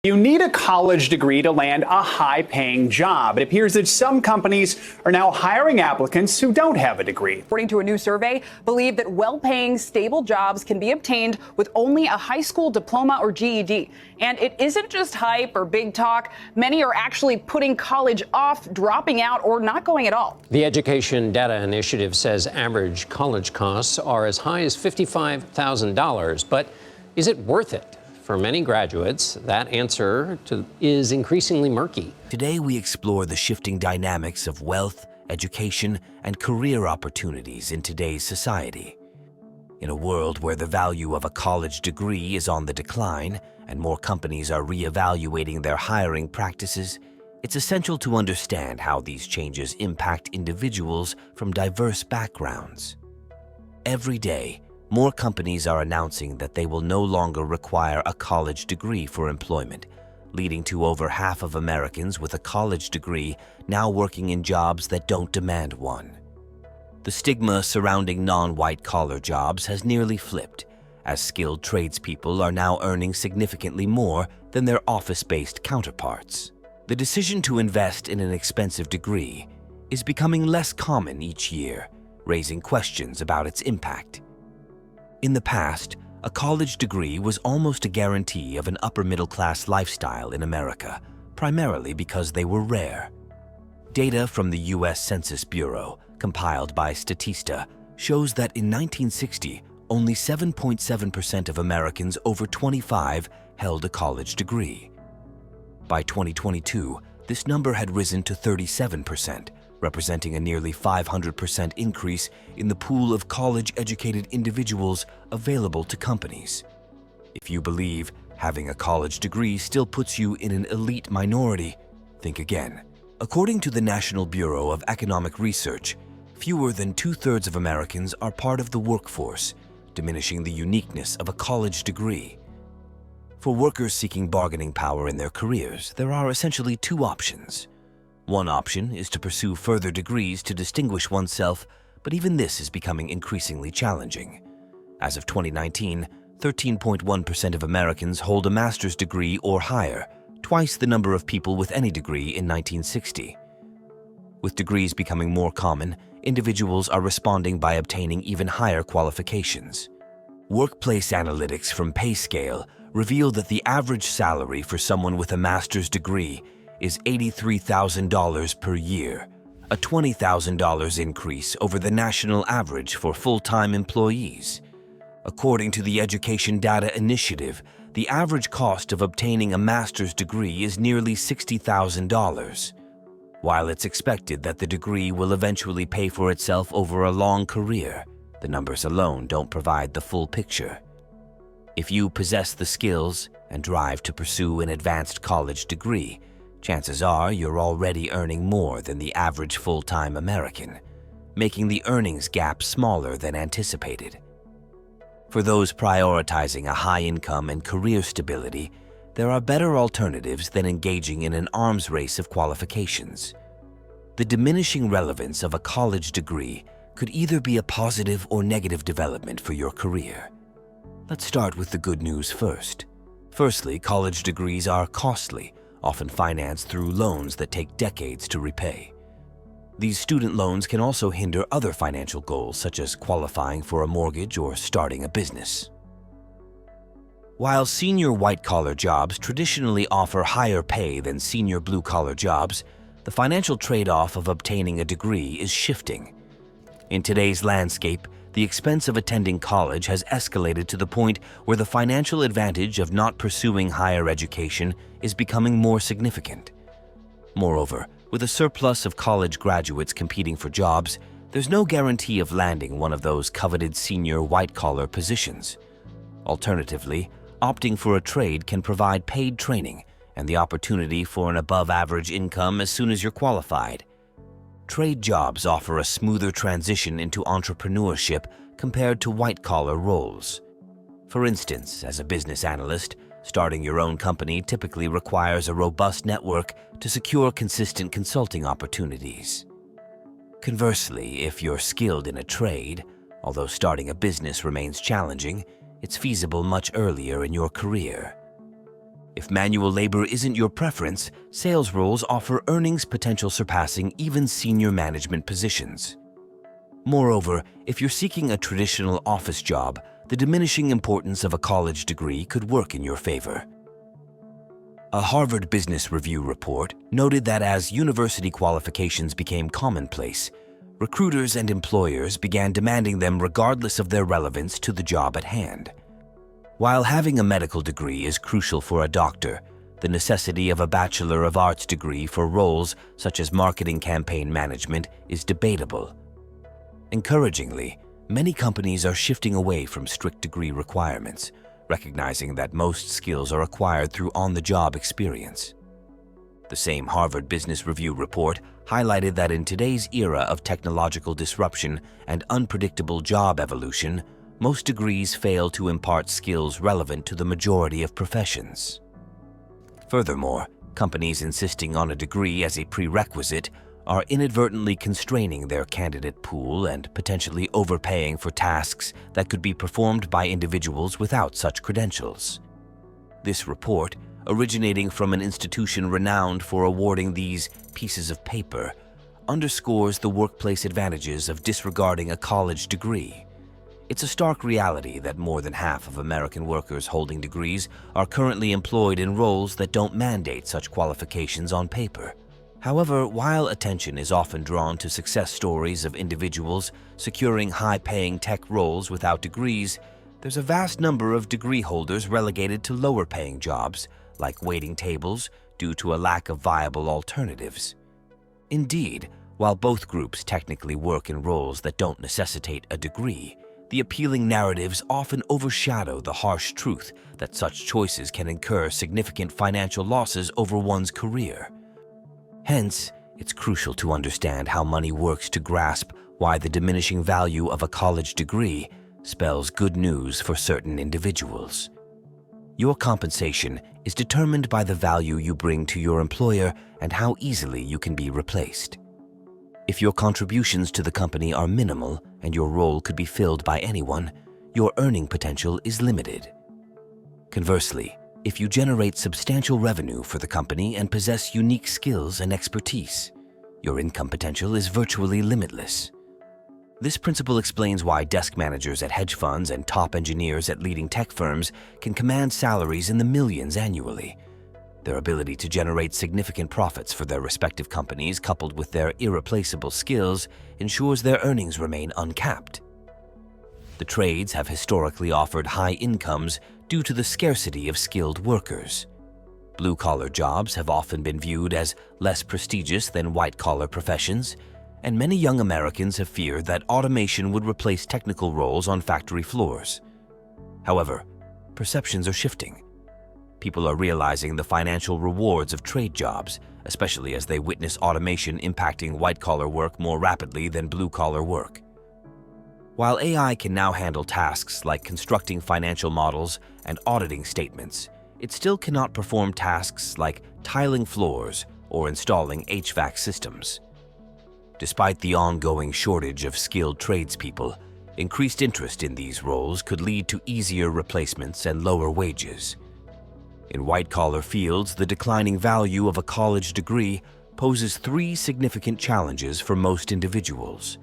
You need a college degree to land a high-paying job. It appears that some companies are now hiring applicants who don't have a degree. According to a new survey, believe that well-paying, stable jobs can be obtained with only a high school diploma or GED. And it isn't just hype or big talk. Many are actually putting college off, dropping out, or not going at all. The Education Data Initiative says average college costs are as high as $55,000. But is it worth it? For many graduates, that answer is increasingly murky. Today, we explore the shifting dynamics of wealth, education, and career opportunities in today's society. In a world where the value of a college degree is on the decline and more companies are reevaluating their hiring practices, it's essential to understand how these changes impact individuals from diverse backgrounds. Every day, more companies are announcing that they will no longer require a college degree for employment, leading to over half of Americans with a college degree now working in jobs that don't demand one. The stigma surrounding non-white collar jobs has nearly flipped, as skilled tradespeople are now earning significantly more than their office-based counterparts. The decision to invest in an expensive degree is becoming less common each year, raising questions about its impact. In the past, a college degree was almost a guarantee of an upper-middle-class lifestyle in America, primarily because they were rare. Data from the U.S. Census Bureau, compiled by Statista, shows that in 1960, only 7.7% of Americans over 25 held a college degree. By 2022, this number had risen to 37%, representing a nearly 500% increase in the pool of college-educated individuals available to companies. If you believe having a college degree still puts you in an elite minority, think again. According to the National Bureau of Economic Research, fewer than two-thirds of Americans are part of the workforce, diminishing the uniqueness of a college degree. For workers seeking bargaining power in their careers, there are essentially two options. One option is to pursue further degrees to distinguish oneself, but even this is becoming increasingly challenging. As of 2019, 13.1% of Americans hold a master's degree or higher, twice the number of people with any degree in 1960. With degrees becoming more common, individuals are responding by obtaining even higher qualifications. Workplace analytics from PayScale reveal that the average salary for someone with a master's degree is $83,000 per year, a $20,000 increase over the national average for full-time employees. According to the Education Data Initiative, the average cost of obtaining a master's degree is nearly $60,000. While it's expected that the degree will eventually pay for itself over a long career, the numbers alone don't provide the full picture. If you possess the skills and drive to pursue an advanced college degree, chances are you're already earning more than the average full-time American, making the earnings gap smaller than anticipated. For those prioritizing a high income and career stability, there are better alternatives than engaging in an arms race of qualifications. The diminishing relevance of a college degree could either be a positive or negative development for your career. Let's start with the good news first. Firstly, college degrees are costly, often financed through loans that take decades to repay. These student loans can also hinder other financial goals, such as qualifying for a mortgage or starting a business. While senior white-collar jobs traditionally offer higher pay than senior blue-collar jobs, the financial trade-off of obtaining a degree is shifting. In today's landscape, the expense of attending college has escalated to the point where the financial advantage of not pursuing higher education is becoming more significant. Moreover, with a surplus of college graduates competing for jobs, there's no guarantee of landing one of those coveted senior white-collar positions. Alternatively, opting for a trade can provide paid training and the opportunity for an above-average income as soon as you're qualified. Trade jobs offer a smoother transition into entrepreneurship compared to white-collar roles. For instance, as a business analyst, starting your own company typically requires a robust network to secure consistent consulting opportunities. Conversely, if you're skilled in a trade, although starting a business remains challenging, it's feasible much earlier in your career. If manual labor isn't your preference, sales roles offer earnings potential surpassing even senior management positions. Moreover, if you're seeking a traditional office job, the diminishing importance of a college degree could work in your favor. A Harvard Business Review report noted that as university qualifications became commonplace, recruiters and employers began demanding them regardless of their relevance to the job at hand. While having a medical degree is crucial for a doctor, the necessity of a Bachelor of Arts degree for roles such as marketing campaign management is debatable. Encouragingly, many companies are shifting away from strict degree requirements, recognizing that most skills are acquired through on-the-job experience. The same Harvard Business Review report highlighted that in today's era of technological disruption and unpredictable job evolution, most degrees fail to impart skills relevant to the majority of professions. Furthermore, companies insisting on a degree as a prerequisite are inadvertently constraining their candidate pool and potentially overpaying for tasks that could be performed by individuals without such credentials. This report, originating from an institution renowned for awarding these pieces of paper, underscores the workplace advantages of disregarding a college degree. It's a stark reality that more than half of American workers holding degrees are currently employed in roles that don't mandate such qualifications on paper. However, while attention is often drawn to success stories of individuals securing high-paying tech roles without degrees, there's a vast number of degree holders relegated to lower-paying jobs, like waiting tables, due to a lack of viable alternatives. Indeed, while both groups technically work in roles that don't necessitate a degree, the appealing narratives often overshadow the harsh truth that such choices can incur significant financial losses over one's career. Hence, it's crucial to understand how money works to grasp why the diminishing value of a college degree spells good news for certain individuals. Your compensation is determined by the value you bring to your employer and how easily you can be replaced. If your contributions to the company are minimal and your role could be filled by anyone, your earning potential is limited. Conversely, if you generate substantial revenue for the company and possess unique skills and expertise, your income potential is virtually limitless. This principle explains why desk managers at hedge funds and top engineers at leading tech firms can command salaries in the millions annually. Their ability to generate significant profits for their respective companies, coupled with their irreplaceable skills, ensures their earnings remain uncapped. The trades have historically offered high incomes due to the scarcity of skilled workers. Blue-collar jobs have often been viewed as less prestigious than white-collar professions, and many young Americans have feared that automation would replace technical roles on factory floors. However, perceptions are shifting. People are realizing the financial rewards of trade jobs, especially as they witness automation impacting white-collar work more rapidly than blue-collar work. While AI can now handle tasks like constructing financial models and auditing statements, it still cannot perform tasks like tiling floors or installing HVAC systems. Despite the ongoing shortage of skilled tradespeople, increased interest in these roles could lead to easier replacements and lower wages. In white-collar fields, the declining value of a college degree poses three significant challenges for most individuals.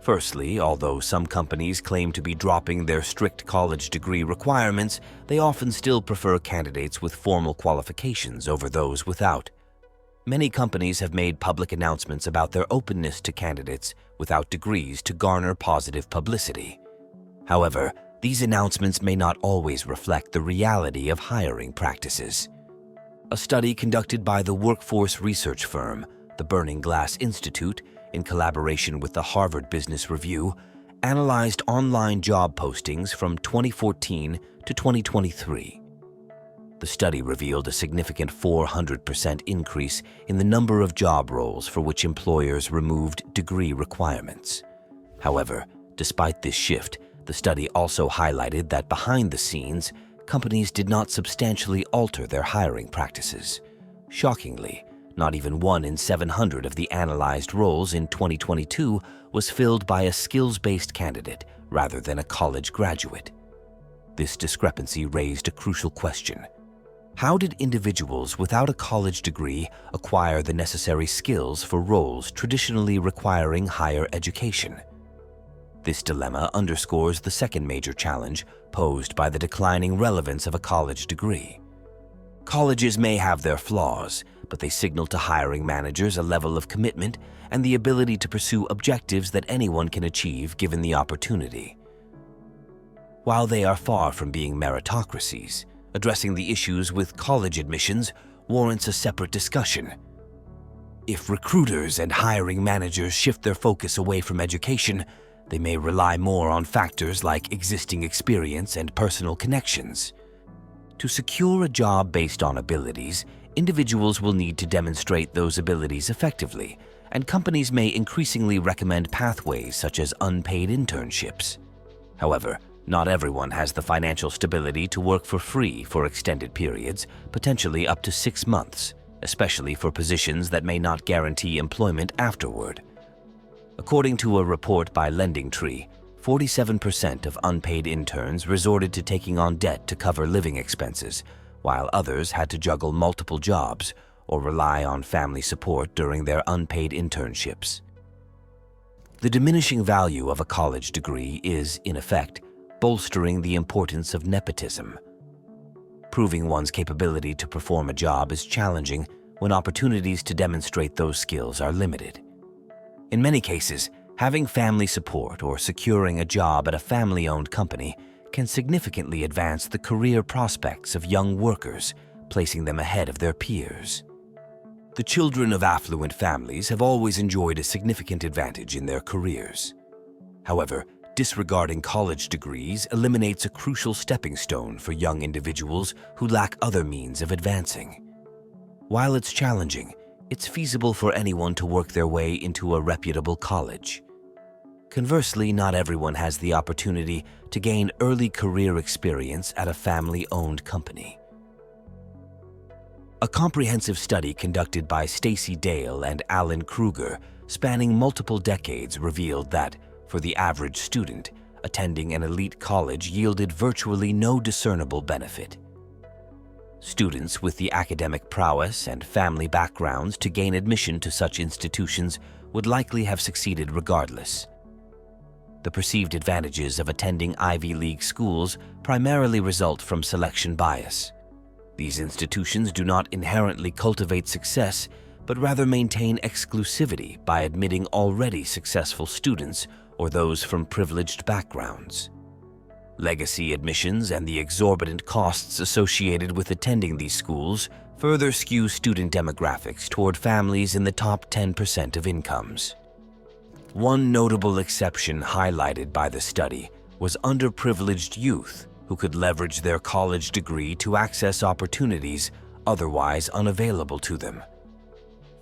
Firstly, although some companies claim to be dropping their strict college degree requirements, they often still prefer candidates with formal qualifications over those without. Many companies have made public announcements about their openness to candidates without degrees to garner positive publicity. However, these announcements may not always reflect the reality of hiring practices. A study conducted by the workforce research firm, the Burning Glass Institute, in collaboration with the Harvard Business Review, analyzed online job postings from 2014 to 2023. The study revealed a significant 400% increase in the number of job roles for which employers removed degree requirements. However, despite this shift, the study also highlighted that behind the scenes, companies did not substantially alter their hiring practices. Shockingly, not even 1 in 700 of the analyzed roles in 2022 was filled by a skills-based candidate rather than a college graduate. This discrepancy raised a crucial question. How did individuals without a college degree acquire the necessary skills for roles traditionally requiring higher education? This dilemma underscores the second major challenge posed by the declining relevance of a college degree. Colleges may have their flaws, but they signal to hiring managers a level of commitment and the ability to pursue objectives that anyone can achieve given the opportunity. While they are far from being meritocracies, addressing the issues with college admissions warrants a separate discussion. If recruiters and hiring managers shift their focus away from education, they may rely more on factors like existing experience and personal connections. To secure a job based on abilities, individuals will need to demonstrate those abilities effectively, and companies may increasingly recommend pathways such as unpaid internships. However, not everyone has the financial stability to work for free for extended periods, potentially up to 6 months, especially for positions that may not guarantee employment afterward. According to a report by LendingTree, 47% of unpaid interns resorted to taking on debt to cover living expenses, while others had to juggle multiple jobs or rely on family support during their unpaid internships. The diminishing value of a college degree is, in effect, bolstering the importance of nepotism. Proving one's capability to perform a job is challenging when opportunities to demonstrate those skills are limited. In many cases, having family support or securing a job at a family-owned company can significantly advance the career prospects of young workers, placing them ahead of their peers. The children of affluent families have always enjoyed a significant advantage in their careers. However, disregarding college degrees eliminates a crucial stepping stone for young individuals who lack other means of advancing. While it's challenging, it's feasible for anyone to work their way into a reputable college. Conversely, not everyone has the opportunity to gain early career experience at a family-owned company. A comprehensive study conducted by Stacey Dale and Alan Kruger, spanning multiple decades, revealed that, for the average student, attending an elite college yielded virtually no discernible benefit. Students with the academic prowess and family backgrounds to gain admission to such institutions would likely have succeeded regardless. The perceived advantages of attending Ivy League schools primarily result from selection bias. These institutions do not inherently cultivate success, but rather maintain exclusivity by admitting already successful students or those from privileged backgrounds. Legacy admissions and the exorbitant costs associated with attending these schools further skew student demographics toward families in the top 10% of incomes. One notable exception highlighted by the study was underprivileged youth who could leverage their college degree to access opportunities otherwise unavailable to them.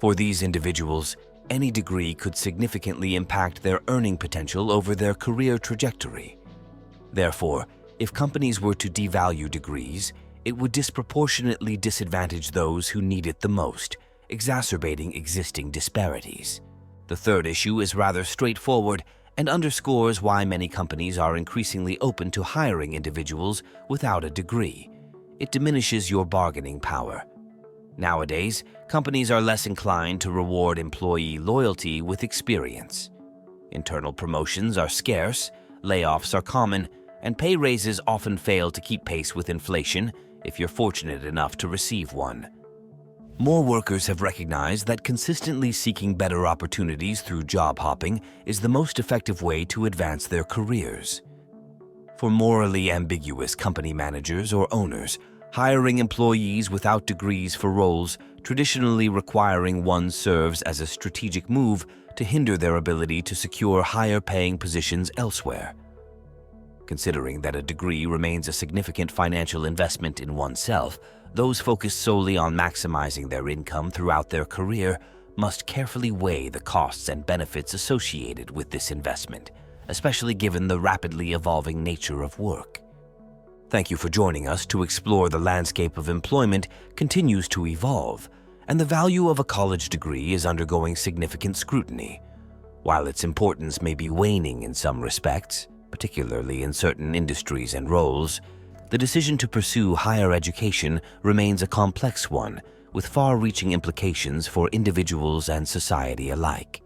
For these individuals, any degree could significantly impact their earning potential over their career trajectory. Therefore, if companies were to devalue degrees, it would disproportionately disadvantage those who need it the most, exacerbating existing disparities. The third issue is rather straightforward and underscores why many companies are increasingly open to hiring individuals without a degree. It diminishes your bargaining power. Nowadays, companies are less inclined to reward employee loyalty with experience. Internal promotions are scarce, layoffs are common, and pay raises often fail to keep pace with inflation if you're fortunate enough to receive one. More workers have recognized that consistently seeking better opportunities through job hopping is the most effective way to advance their careers. For morally ambiguous company managers or owners, hiring employees without degrees for roles traditionally requiring one serves as a strategic move to hinder their ability to secure higher-paying positions elsewhere. Considering that a degree remains a significant financial investment in oneself, those focused solely on maximizing their income throughout their career must carefully weigh the costs and benefits associated with this investment, especially given the rapidly evolving nature of work. Thank you for joining us to explore the landscape of employment continues to evolve, and the value of a college degree is undergoing significant scrutiny. While its importance may be waning in some respects, particularly in certain industries and roles, the decision to pursue higher education remains a complex one, with far-reaching implications for individuals and society alike.